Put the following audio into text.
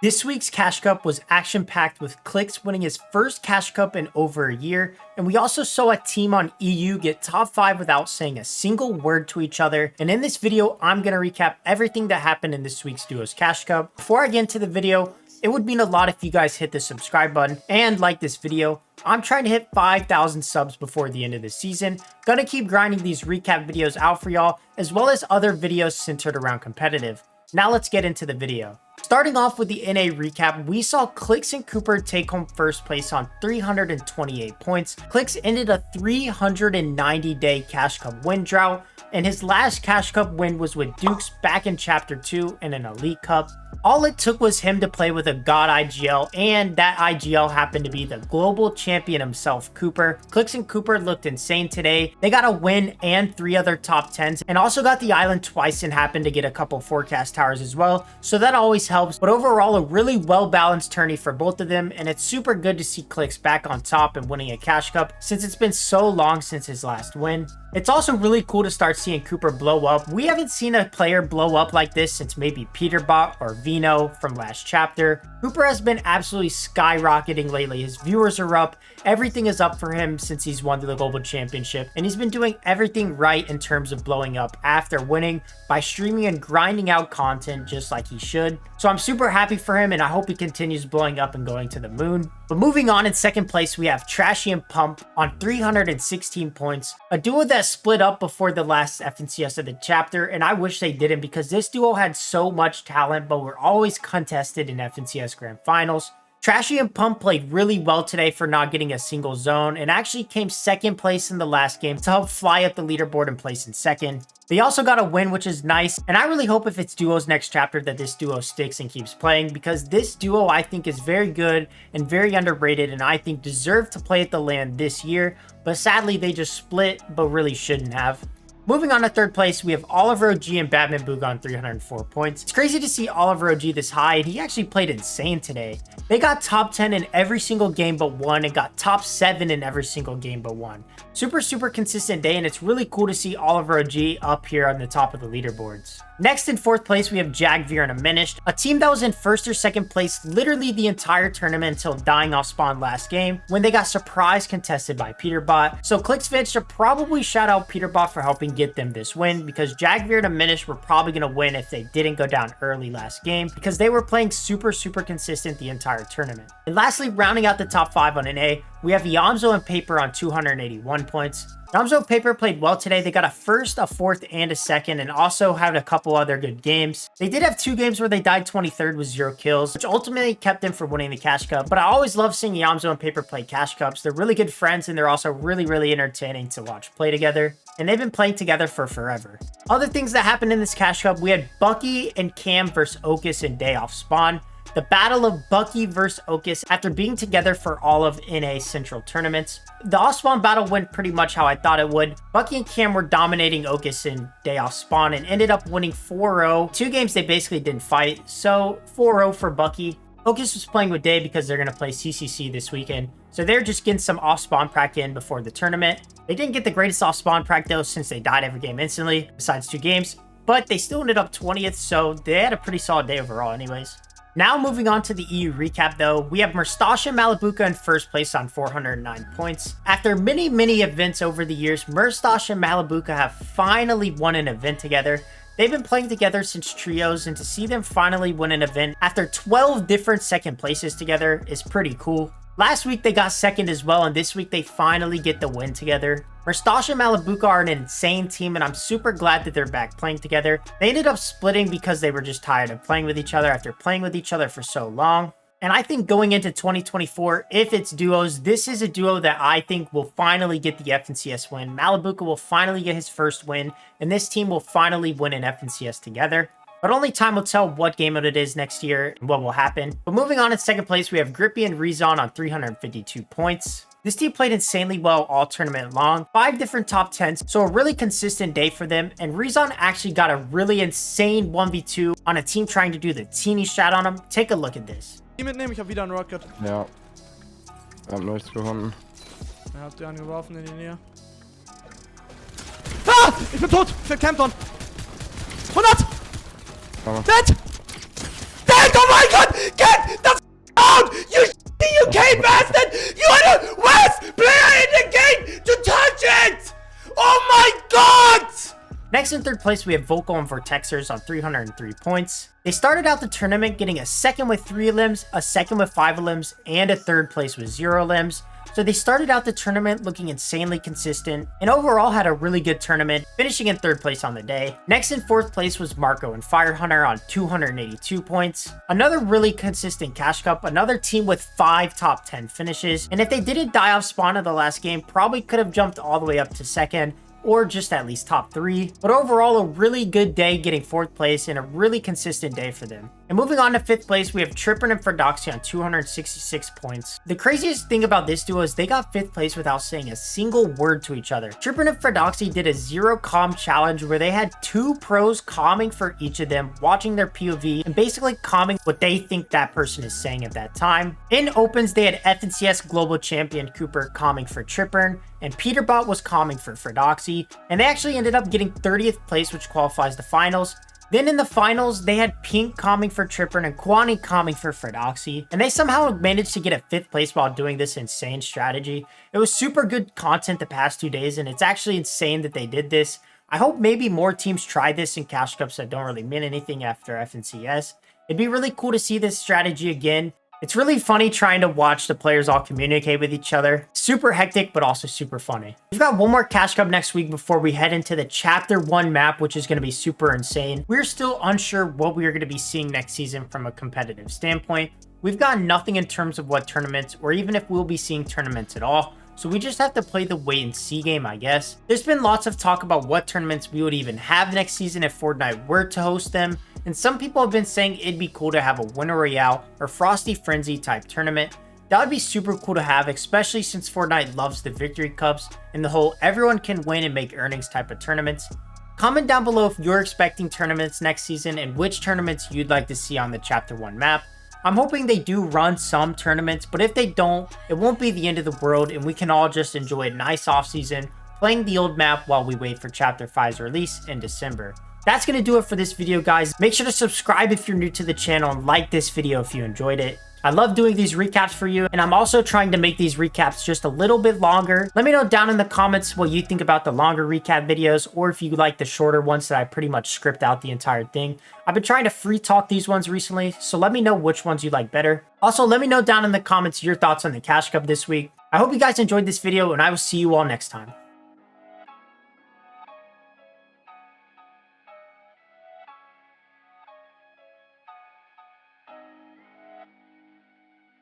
This week's Cash Cup was action-packed with Clix winning his first Cash Cup in over a year, and we also saw a team on EU get top 5 without saying a single word to each other. And in this video, I'm going to recap everything that happened in this week's Duos Cash Cup. Before I get into the video, it would mean a lot if you guys hit the subscribe button and like this video. I'm trying to hit 5,000 subs before the end of the season. Gonna keep grinding these recap videos out for y'all, as well as other videos centered around competitive. Now let's get into the video. Starting off with the NA recap, we saw Clix and Cooper take home first place on 328 points. Clix ended a 390-day Cash Cup win drought, and his last Cash Cup win was with Dukes back in Chapter 2 in an Elite Cup. All it took was him to play with a god IGL, and that IGL happened to be the global champion himself, Cooper. Clix and Cooper looked insane today. They got a win and 3 other top 10s, and also got the island twice and happened to get a couple forecast towers as well, so that always helps. But overall, a really well-balanced tourney for both of them, and it's super good to see Clix back on top and winning a Cash Cup since it's been so long since his last win. It's also really cool to start seeing Cooper blow up. We haven't seen a player blow up like this since maybe Peterbot or Vino from last chapter. Cooper has been absolutely skyrocketing lately. His viewers are up. Everything is up for him since he's won the global championship, and he's been doing everything right in terms of blowing up after winning by streaming and grinding out content just like he should. So I'm super happy for him, and I hope he continues blowing up and going to the moon. But moving on, in second place, we have Trashi and Pump on 316 points. A duo that split up before the last FNCS of the chapter, and I wish they didn't because this duo had so much talent, but were always contested in FNCS Grand Finals. Trashi and Pump played really well today for not getting a single zone, and actually came second place in the last game to help fly up the leaderboard and place in second. They also got a win, which is nice, and I really hope if it's Duo's next chapter that this duo sticks and keeps playing, because this duo I think is very good and very underrated, and I think deserve to play at the LAN this year, but sadly they just split, but really shouldn't have. Moving on to third place, we have Oliver OG and Batman Bucke on 304 points. It's crazy to see Oliver OG this high, and he actually played insane today. They got top 10 in every single game but one, and got top 7 in every single game but one. Super consistent day, and it's really cool to see Oliver OG up here on the top of the leaderboards. Next, in fourth place, we have Jagvar and Aminished, a team that was in first or second place literally the entire tournament until dying Offspawn last game, when they got surprise contested by Peterbot. So Clix fans should probably shout out Peterbot for helping get them this win, because Jagvar and Aminished were probably going to win if they didn't go down early last game, because they were playing super consistent the entire tournament. And lastly, rounding out the top 5 on NA, we have YzoPaper on 281 points. YzoPaper played well today. They got a first, a fourth, and a second, and also had a couple other good games. They did have 2 games where they died 23rd with 0 kills, which ultimately kept them from winning the Cash Cup. But I always love seeing YzoPaper play Cash Cups. They're really good friends, and they're also really entertaining to watch play together. And they've been playing together for forever. Other things that happened in this Cash Cup, we had Bucke and Cam versus Okis in day Offspawn. The battle of Bucke versus Okis after being together for all of NA Central tournaments. The Offspawn battle went pretty much how I thought it would. Bucke and Cam were dominating Okis in day Offspawn and ended up winning 4-0. 2 games they basically didn't fight, so 4-0 for Bucke. Okis was playing with Day because they're going to play CCC this weekend, so they're just getting some Offspawn prac in before the tournament. They didn't get the greatest Offspawn prac though, since they died every game instantly, besides 2 games, but they still ended up 20th, so they had a pretty solid day overall anyways. Now moving on to the EU recap though, we have Merstash and Malabuka in first place on 409 points. After many events over the years, Merstash and Malabuka have finally won an event together. They've been playing together since trios, and to see them finally win an event after 12 different second places together is pretty cool. Last week they got second as well, and this week they finally get the win together. Merstash and Malabuka are an insane team, and I'm super glad that they're back playing together. They ended up splitting because they were just tired of playing with each other after playing with each other for so long. And I think going into 2024, if it's duos, this is a duo that I think will finally get the FNCS win. Malabuka will finally get his first win, and this team will finally win an FNCS together. But only time will tell what game mode it is next year and what will happen. But moving on, in second place, we have Grippy Reon on 352 points. This team played insanely well all tournament long, 5 different top 10s, so a really consistent day for them, and Reon actually got a really insane 1v2 on a team trying to do the teeny shot on him. Take a look at this. Mitnehmen, ich habe wieder einen Rocket. Ja. Ich hab nichts gefunden. Er hat dir einen geworfen in die Nähe. Ah! Ich bin tot! Ich bin Campton! 100! Dead! Dead! Oh mein Gott! Get third place, we have Vocal and Vortexers on 303 points. They started out the tournament getting a second with 3 limbs, a second with 5 limbs, and a third place with 0 limbs. So they started out the tournament looking insanely consistent and overall had a really good tournament, finishing in third place on the day. Next in fourth place was Marco and Fire Hunter on 282 points. Another really consistent cash cup, another team with 5 top 10 finishes. And if they didn't die off spawn in the last game, probably could have jumped all the way up to second, or just at least top 3. But overall, a really good day getting 4th place and a really consistent day for them. And moving on to 5th place, we have Trippin and froxy on 266 points. The craziest thing about this duo is they got 5th place without saying a single word to each other. Trippin and froxy did a 0 comm challenge where they had 2 pros calming for each of them, watching their POV and basically calming what they think that person is saying at that time. In opens, they had FNCS Global Champion Cooper calming for Trippin, and Peterbot was calming for froxy, and they actually ended up getting 30th place, which qualifies the finals. Then in the finals, they had Pink calming for Trippin and Kwani calming for froxy, and they somehow managed to get a 5th place while doing this insane strategy. It was super good content the past 2 days, and it's actually insane that they did this. I hope maybe more teams try this in cash cups that don't really mean anything after FNCS. It'd be really cool to see this strategy again. It's really funny trying to watch the players all communicate with each other. Super hectic, but also super funny. We've got one more cash cup next week before we head into the chapter 1 map, which is going to be super insane. We're still unsure what we are going to be seeing next season from a competitive standpoint. We've got nothing in terms of what tournaments, or even if we'll be seeing tournaments at all. So we just have to play the wait and see game, I guess. There's been lots of talk about what tournaments we would even have next season if Fortnite were to host them. And some people have been saying it'd be cool to have a Winter Royale or Frosty Frenzy type tournament. That would be super cool to have, especially since Fortnite loves the victory cups and the whole everyone can win and make earnings type of tournaments. Comment down below if you're expecting tournaments next season and which tournaments you'd like to see on the Chapter 1 map. I'm hoping they do run some tournaments, but if they don't, it won't be the end of the world and we can all just enjoy a nice off season playing the old map while we wait for Chapter 5's release in December. That's going to do it for this video, guys. Make sure to subscribe if you're new to the channel and like this video if you enjoyed it. I love doing these recaps for you, and I'm also trying to make these recaps just a little bit longer. Let me know down in the comments what you think about the longer recap videos, or if you like the shorter ones that I pretty much script out the entire thing. I've been trying to free talk these ones recently, so let me know which ones you like better. Also, let me know down in the comments your thoughts on the Cash Cup this week. I hope you guys enjoyed this video, and I will see you all next time.